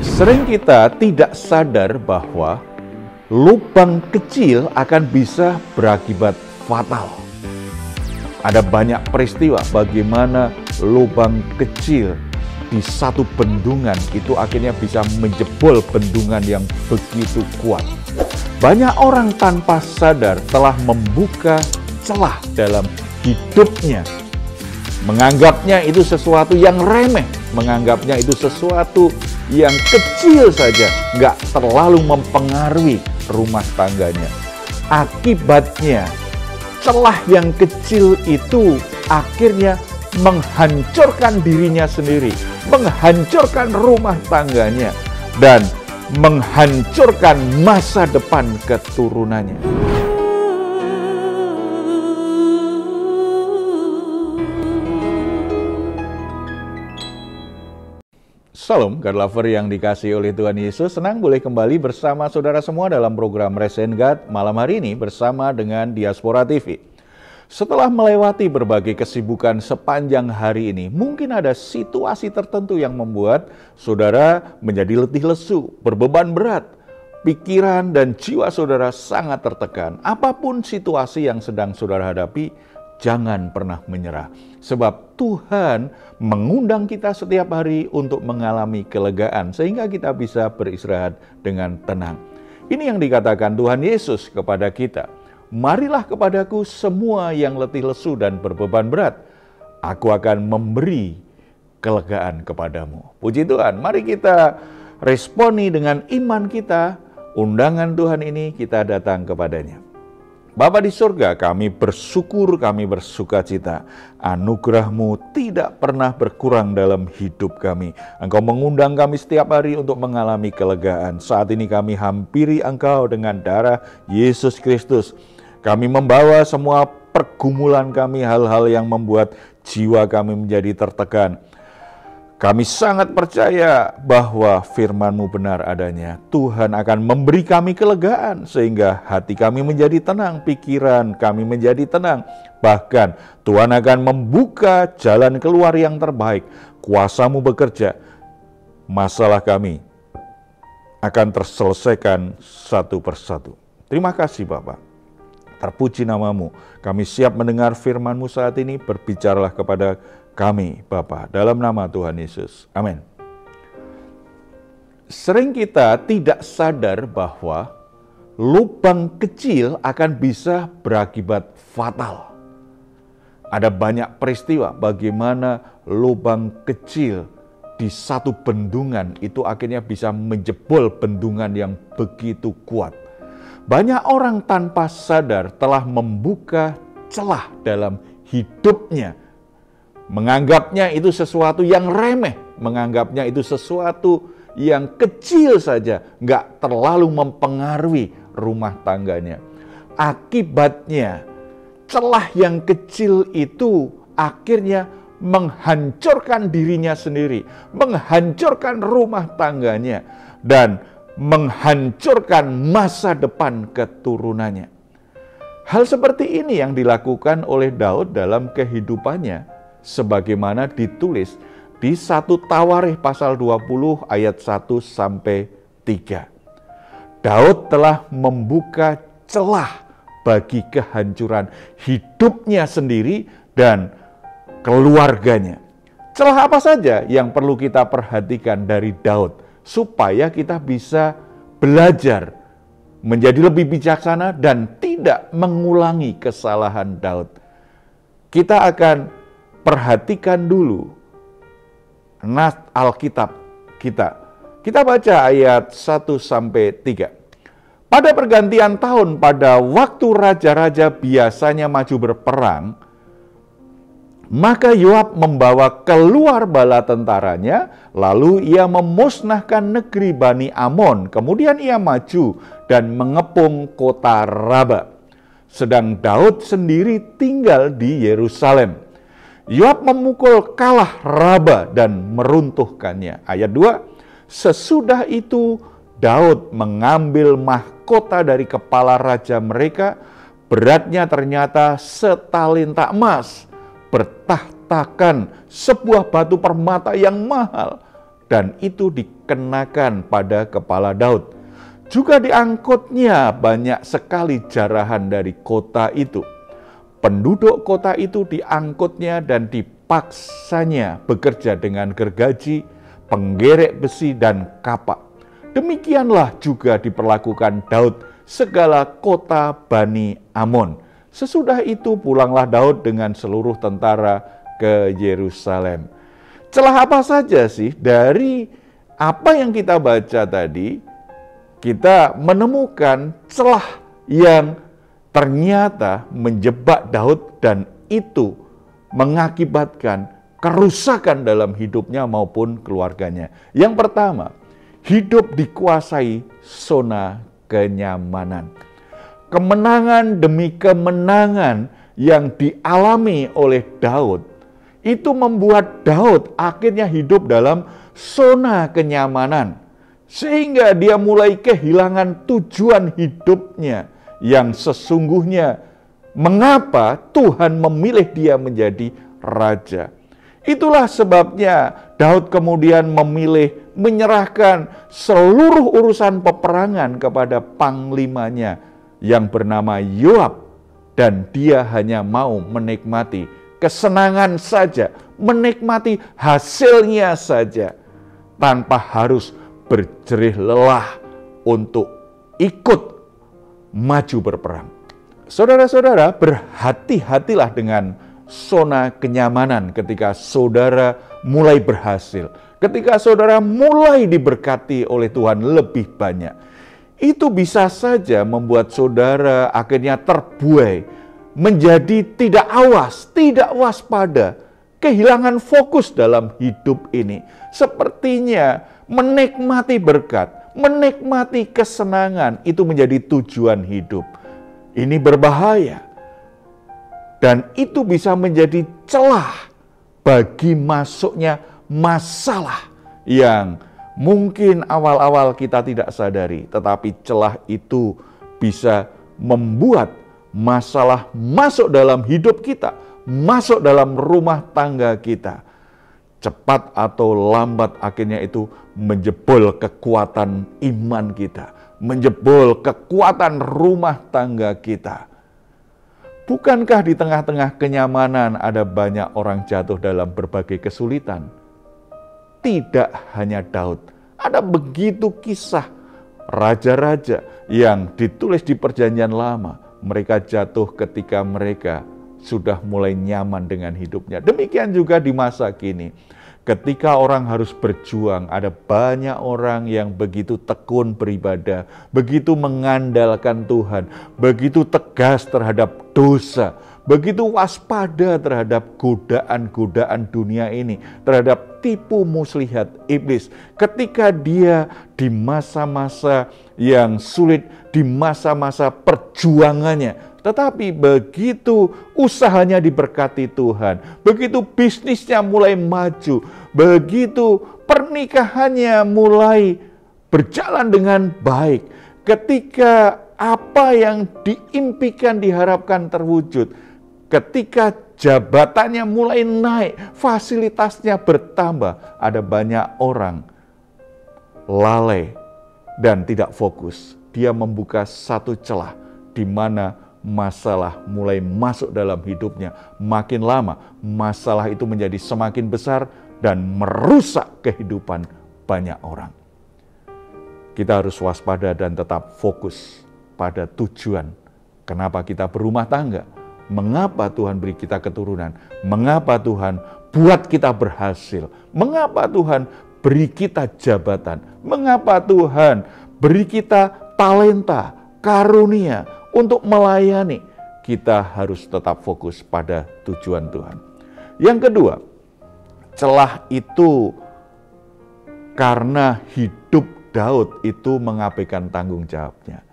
Sering kita tidak sadar bahwa lubang kecil akan bisa berakibat fatal. Ada banyak peristiwa bagaimana lubang kecil di satu bendungan itu akhirnya bisa menjebol bendungan yang begitu kuat. Banyak orang tanpa sadar telah membuka celah dalam hidupnya. Menganggapnya itu sesuatu yang remeh, menganggapnya itu sesuatu yang kecil saja, nggak terlalu mempengaruhi rumah tangganya. Akibatnya, celah yang kecil itu akhirnya menghancurkan dirinya sendiri, menghancurkan rumah tangganya, dan menghancurkan masa depan keturunannya. Salam, God Lover yang dikasihi oleh Tuhan Yesus. Senang boleh kembali bersama saudara semua dalam program Raise and God malam hari ini bersama dengan Diaspora TV. Setelah melewati berbagai kesibukan sepanjang hari ini, mungkin ada situasi tertentu yang membuat saudara menjadi letih lesu, berbeban berat. Pikiran dan jiwa saudara sangat tertekan. Apapun situasi yang sedang saudara hadapi, jangan pernah menyerah. Sebab Tuhan mengundang kita setiap hari untuk mengalami kelegaan sehingga kita bisa beristirahat dengan tenang. Ini yang dikatakan Tuhan Yesus kepada kita. Marilah kepadaku semua yang letih lesu dan berbeban berat. Aku akan memberi kelegaan kepadamu. Puji Tuhan, mari kita responi dengan iman kita. Undangan Tuhan ini kita datang kepadanya. Bapa di surga, kami bersyukur, kami bersukacita. Anugerah-Mu tidak pernah berkurang dalam hidup kami. Engkau mengundang kami setiap hari untuk mengalami kelegaan. Saat ini kami hampiri Engkau dengan darah Yesus Kristus. Kami membawa semua pergumulan kami, hal-hal yang membuat jiwa kami menjadi tertekan. Kami sangat percaya bahwa firman-Mu benar adanya. Tuhan akan memberi kami kelegaan sehingga hati kami menjadi tenang, pikiran kami menjadi tenang. Bahkan Tuhan akan membuka jalan keluar yang terbaik. Kuasa-Mu bekerja, masalah kami akan terselesaikan satu persatu. Terima kasih Bapa. Terpuji nama-Mu. Kami siap mendengar firman-Mu saat ini. Berbicaralah kepada kami, Bapa, dalam nama Tuhan Yesus. Amin. Sering kita tidak sadar bahwa lubang kecil akan bisa berakibat fatal. Ada banyak peristiwa bagaimana lubang kecil di satu bendungan itu akhirnya bisa menjebol bendungan yang begitu kuat. Banyak orang tanpa sadar telah membuka celah dalam hidupnya. Menganggapnya itu sesuatu yang remeh, menganggapnya itu sesuatu yang kecil saja, nggak terlalu mempengaruhi rumah tangganya. Akibatnya, celah yang kecil itu akhirnya menghancurkan dirinya sendiri, menghancurkan rumah tangganya, dan menghancurkan masa depan keturunannya. Hal seperti ini yang dilakukan oleh Daud dalam kehidupannya, sebagaimana ditulis di 1 Tawarikh pasal 20 ayat 1-3. Daud telah membuka celah bagi kehancuran hidupnya sendiri dan keluarganya. Celah apa saja yang perlu kita perhatikan dari Daud supaya kita bisa belajar menjadi lebih bijaksana dan tidak mengulangi kesalahan Daud. Kita akan perhatikan dulu nas Alkitab kita. Kita baca ayat 1-3. Pada pergantian tahun, pada waktu raja-raja biasanya maju berperang, maka Yoab membawa keluar bala tentaranya, lalu ia memusnahkan negeri Bani Amon. Kemudian ia maju dan mengepung kota Raba. Sedang Daud sendiri tinggal di Yerusalem. Yoab memukul kalah Raba dan meruntuhkannya. Ayat 2, sesudah itu Daud mengambil mahkota dari kepala raja mereka, beratnya ternyata setalenta emas, bertahtakan sebuah batu permata yang mahal. dan itu dikenakan pada kepala Daud. Juga diangkutnya banyak sekali jarahan dari kota itu. Penduduk kota itu diangkutnya dan dipaksanya bekerja dengan gergaji, penggerek besi, dan kapak. Demikianlah juga diperlakukan Daud segala kota Bani Amon. Sesudah itu pulanglah Daud dengan seluruh tentara ke Yerusalem. Celah apa saja sih dari apa yang kita baca tadi? Kita menemukan celah yang ternyata menjebak Daud dan itu mengakibatkan kerusakan dalam hidupnya maupun keluarganya. Yang pertama, hidup dikuasai zona kenyamanan. Kemenangan demi kemenangan yang dialami oleh Daud, itu membuat Daud akhirnya hidup dalam zona kenyamanan. Sehingga dia mulai kehilangan tujuan hidupnya yang sesungguhnya. Mengapa Tuhan memilih dia menjadi raja? Itulah sebabnya Daud kemudian memilih menyerahkan seluruh urusan peperangan kepada panglimanya yang bernama Yoab. Dan dia hanya mau menikmati kesenangan saja, menikmati hasilnya saja, tanpa harus berjerih lelah untuk ikut maju berperang. Saudara-saudara, berhati-hatilah dengan zona kenyamanan ketika saudara mulai berhasil, ketika saudara mulai diberkati oleh Tuhan lebih banyak. Itu bisa saja membuat saudara akhirnya terbuai, menjadi tidak awas, tidak waspada, kehilangan fokus dalam hidup ini. Sepertinya menikmati berkat, menikmati kesenangan itu menjadi tujuan hidup. Ini berbahaya. Dan itu bisa menjadi celah bagi masuknya masalah yang mungkin awal-awal kita tidak sadari. Tetapi celah itu bisa membuat masalah masuk dalam hidup kita, masuk dalam rumah tangga kita. Cepat atau lambat akhirnya itu menjebol kekuatan iman kita, menjebol kekuatan rumah tangga kita. Bukankah di tengah-tengah kenyamanan ada banyak orang jatuh dalam berbagai kesulitan? Tidak hanya Daud, ada begitu kisah raja-raja yang ditulis di Perjanjian Lama. Mereka jatuh ketika mereka sudah mulai nyaman dengan hidupnya. Demikian juga di masa kini. Ketika orang harus berjuang, ada banyak orang yang begitu tekun beribadah, begitu mengandalkan Tuhan, begitu tegas terhadap dosa, begitu waspada terhadap godaan-godaan dunia ini, terhadap tipu muslihat iblis. Ketika dia di masa-masa yang sulit, di masa-masa perjuangannya, tetapi begitu usahanya diberkati Tuhan, begitu bisnisnya mulai maju, begitu pernikahannya mulai berjalan dengan baik, ketika apa yang diimpikan diharapkan terwujud, ketika jabatannya mulai naik, fasilitasnya bertambah, ada banyak orang lalai dan tidak fokus. Dia membuka satu celah di mana masalah mulai masuk dalam hidupnya. Makin lama, masalah itu menjadi semakin besar dan merusak kehidupan banyak orang. Kita harus waspada dan tetap fokus pada tujuan. Kenapa kita berumah tangga? Mengapa Tuhan beri kita keturunan? Mengapa Tuhan buat kita berhasil? Mengapa Tuhan beri kita jabatan? Mengapa Tuhan beri kita talenta, karunia untuk melayani? Kita harus tetap fokus pada tujuan Tuhan. Yang kedua, celah itu karena hidup Daud itu mengabaikan tanggung jawabnya.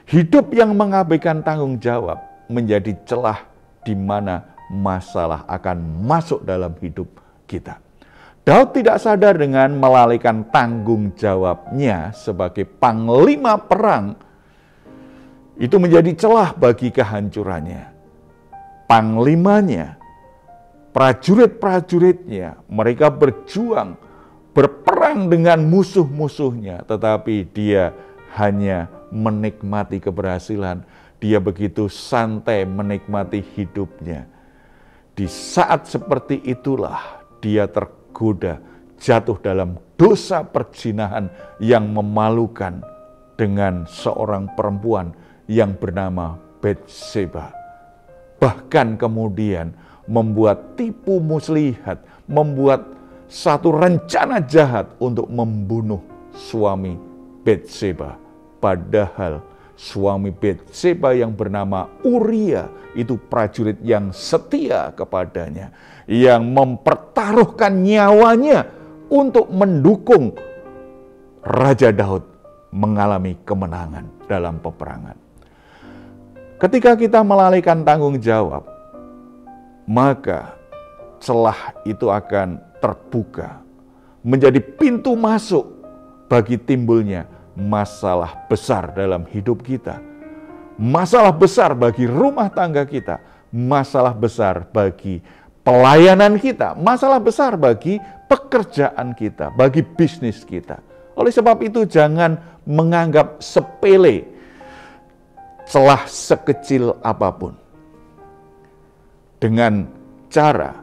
Hidup yang mengabaikan tanggung jawab menjadi celah di mana masalah akan masuk dalam hidup kita. Daud tidak sadar dengan melalaikan tanggung jawabnya sebagai panglima perang, itu menjadi celah bagi kehancurannya. Panglimanya, prajurit-prajuritnya, mereka berjuang berperang dengan musuh-musuhnya, tetapi dia hanya menikmati keberhasilan. Dia begitu santai menikmati hidupnya. Di saat seperti itulah dia tergoda, jatuh dalam dosa perzinahan yang memalukan dengan seorang perempuan yang bernama Batseba. Bahkan kemudian membuat tipu muslihat, membuat satu rencana jahat untuk membunuh suami Batseba. Padahal suami Batseba yang bernama Uria itu prajurit yang setia kepadanya, yang mempertaruhkan nyawanya untuk mendukung Raja Daud mengalami kemenangan dalam peperangan. Ketika kita melalaikan tanggung jawab, maka celah itu akan terbuka, menjadi pintu masuk bagi timbulnya masalah besar dalam hidup kita. Masalah besar bagi rumah tangga kita, masalah besar bagi pelayanan kita, masalah besar bagi pekerjaan kita, bagi bisnis kita. Oleh sebab itu jangan menganggap sepele celah sekecil apapun. Dengan cara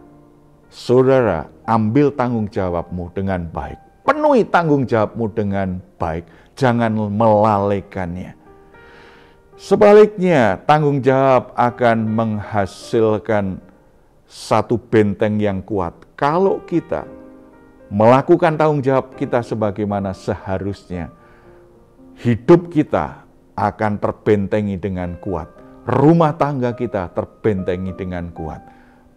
saudara ambil tanggung jawabmu dengan baik, penuhi tanggung jawabmu dengan baik, jangan melalaikannya. Sebaliknya, tanggung jawab akan menghasilkan satu benteng yang kuat. Kalau kita melakukan tanggung jawab kita sebagaimana seharusnya, hidup kita akan terbentengi dengan kuat. Rumah tangga kita terbentengi dengan kuat.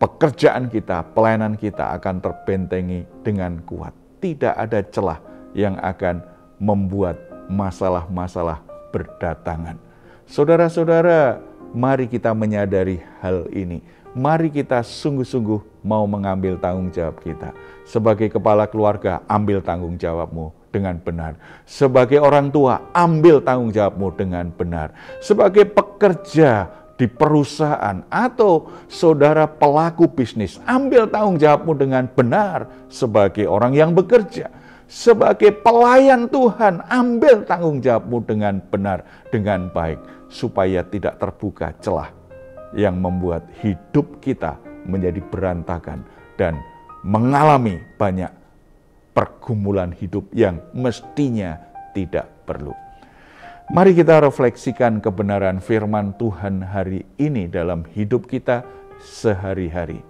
Pekerjaan kita, pelayanan kita akan terbentengi dengan kuat. Tidak ada celah yang akan membuat masalah-masalah berdatangan. Saudara-saudara, mari kita menyadari hal ini. Mari kita sungguh-sungguh mau mengambil tanggung jawab kita. Sebagai kepala keluarga, ambil tanggung jawabmu dengan benar. Sebagai orang tua, ambil tanggung jawabmu dengan benar. Sebagai pekerja di perusahaan atau saudara pelaku bisnis, ambil tanggung jawabmu dengan benar. Sebagai orang yang bekerja, sebagai pelayan Tuhan, ambil tanggung jawabmu dengan benar, dengan baik, supaya tidak terbuka celah yang membuat hidup kita menjadi berantakan dan mengalami banyak pergumulan hidup yang mestinya tidak perlu. Mari kita refleksikan kebenaran firman Tuhan hari ini dalam hidup kita sehari-hari.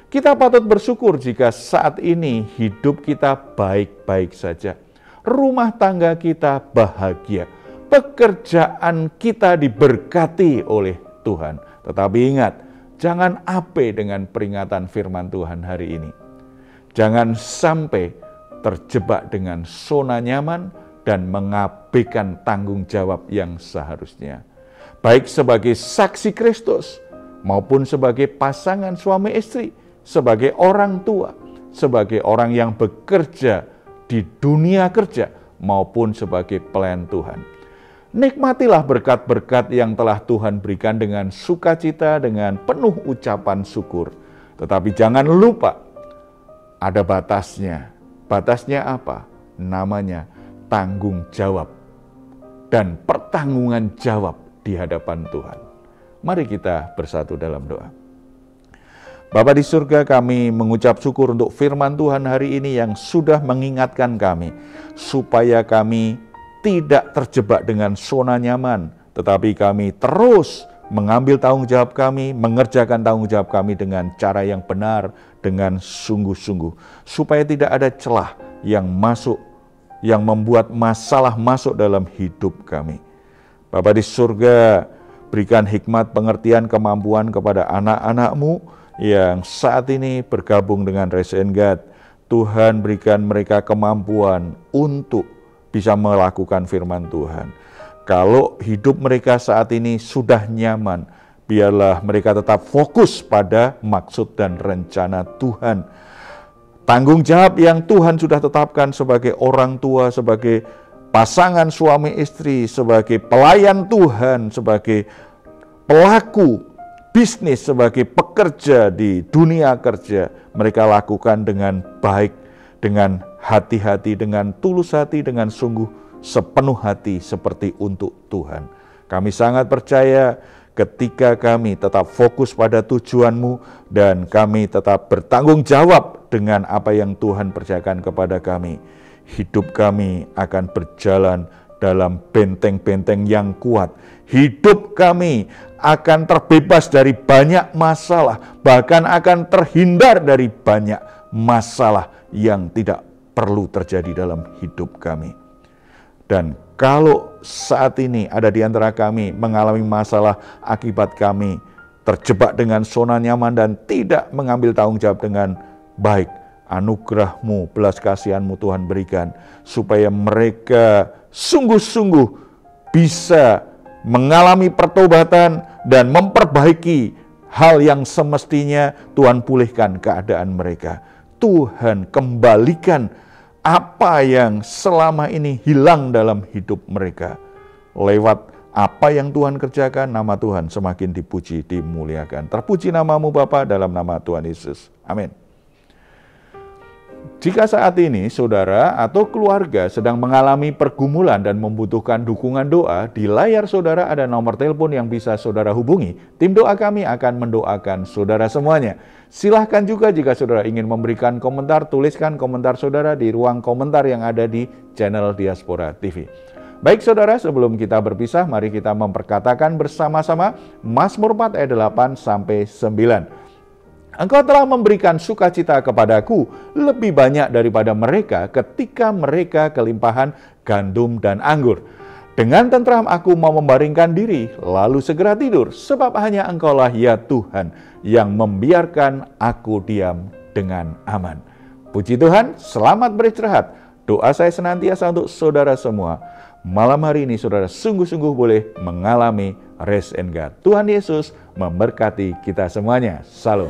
Kita patut bersyukur jika saat ini hidup kita baik-baik saja. Rumah tangga kita bahagia. Pekerjaan kita diberkati oleh Tuhan. Tetapi ingat, jangan abai dengan peringatan firman Tuhan hari ini. Jangan sampai terjebak dengan zona nyaman dan mengabaikan tanggung jawab yang seharusnya. Baik sebagai saksi Kristus maupun sebagai pasangan suami istri, sebagai orang tua, sebagai orang yang bekerja di dunia kerja maupun sebagai pelayan Tuhan. Nikmatilah berkat-berkat yang telah Tuhan berikan dengan sukacita, dengan penuh ucapan syukur. Tetapi jangan lupa, ada batasnya. Batasnya apa? Namanya tanggung jawab dan pertanggungan jawab di hadapan Tuhan. Mari kita bersatu dalam doa. Bapa di surga, kami mengucap syukur untuk firman Tuhan hari ini yang sudah mengingatkan kami supaya kami tidak terjebak dengan zona nyaman, tetapi kami terus mengambil tanggung jawab kami, mengerjakan tanggung jawab kami dengan cara yang benar, dengan sungguh-sungguh, supaya tidak ada celah yang masuk, yang membuat masalah masuk dalam hidup kami. Bapa di surga, berikan hikmat, pengertian, kemampuan kepada anak-anak-Mu yang saat ini bergabung dengan Raise and Guide. Tuhan berikan mereka kemampuan untuk bisa melakukan firman Tuhan. Kalau hidup mereka saat ini sudah nyaman, biarlah mereka tetap fokus pada maksud dan rencana Tuhan. Tanggung jawab yang Tuhan sudah tetapkan sebagai orang tua, sebagai pasangan suami istri, sebagai pelayan Tuhan, sebagai pelaku bisnis, sebagai pekerja di dunia kerja, mereka lakukan dengan baik, dengan hati-hati, dengan tulus hati, dengan sungguh sepenuh hati seperti untuk Tuhan. Kami sangat percaya ketika kami tetap fokus pada tujuan-Mu dan kami tetap bertanggung jawab dengan apa yang Tuhan percayakan kepada kami, hidup kami akan berjalan dalam benteng-benteng yang kuat. Hidup kami akan terbebas dari banyak masalah, bahkan akan terhindar dari banyak masalah yang tidak perlu terjadi dalam hidup kami. Dan kalau saat ini ada di antara kami mengalami masalah akibat kami terjebak dengan zona nyaman dan tidak mengambil tanggung jawab dengan baik, anugerah-Mu, belas kasihan-Mu Tuhan berikan, supaya mereka sungguh-sungguh bisa mengalami pertobatan dan memperbaiki hal yang semestinya. Tuhan pulihkan keadaan mereka. Tuhan kembalikan apa yang selama ini hilang dalam hidup mereka. Lewat apa yang Tuhan kerjakan, nama Tuhan semakin dipuji, dimuliakan. Terpuji nama-Mu Bapa, dalam nama Tuhan Yesus. Amin. Jika saat ini saudara atau keluarga sedang mengalami pergumulan dan membutuhkan dukungan doa, di layar saudara ada nomor telepon yang bisa saudara hubungi. Tim doa kami akan mendoakan saudara semuanya. Silahkan juga jika saudara ingin memberikan komentar, tuliskan komentar saudara di ruang komentar yang ada di channel Diaspora TV. Baik saudara, sebelum kita berpisah, mari kita memperkatakan bersama-sama Mazmur 4 ayat 8-9. Engkau telah memberikan sukacita kepadaku lebih banyak daripada mereka ketika mereka kelimpahan gandum dan anggur. Dengan tentram aku mau membaringkan diri, lalu segera tidur, sebab hanya Engkaulah ya Tuhan yang membiarkan aku diam dengan aman. Puji Tuhan, selamat beristirahat. Doa saya senantiasa untuk saudara semua. Malam hari ini saudara sungguh-sungguh boleh mengalami rest and God. Tuhan Yesus memberkati kita semuanya. Salam.